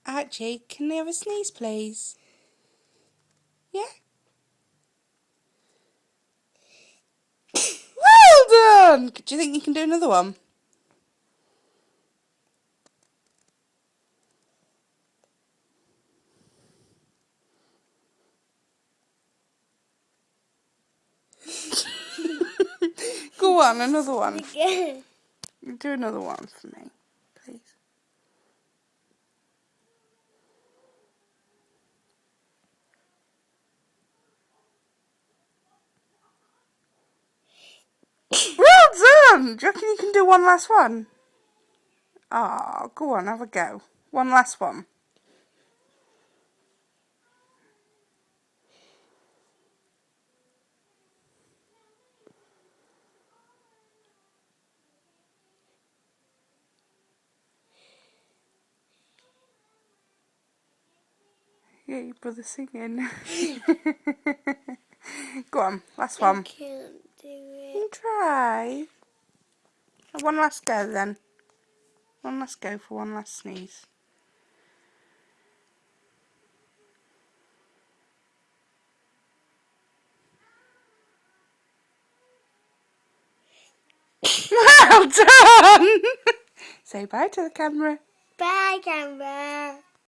Archie, can they have a sneeze, please? Yeah? Well done! Do you think you can do another one? Go on, another one. Do another one for me, please. Well done! Do you reckon you can do one last one? Oh, go on, have a go. One last one. Yeah, your brother's singing. Go on, last one. I can't do it. You try. One last go then. One last go for one last sneeze. Well done! Say bye to the camera. Bye, camera.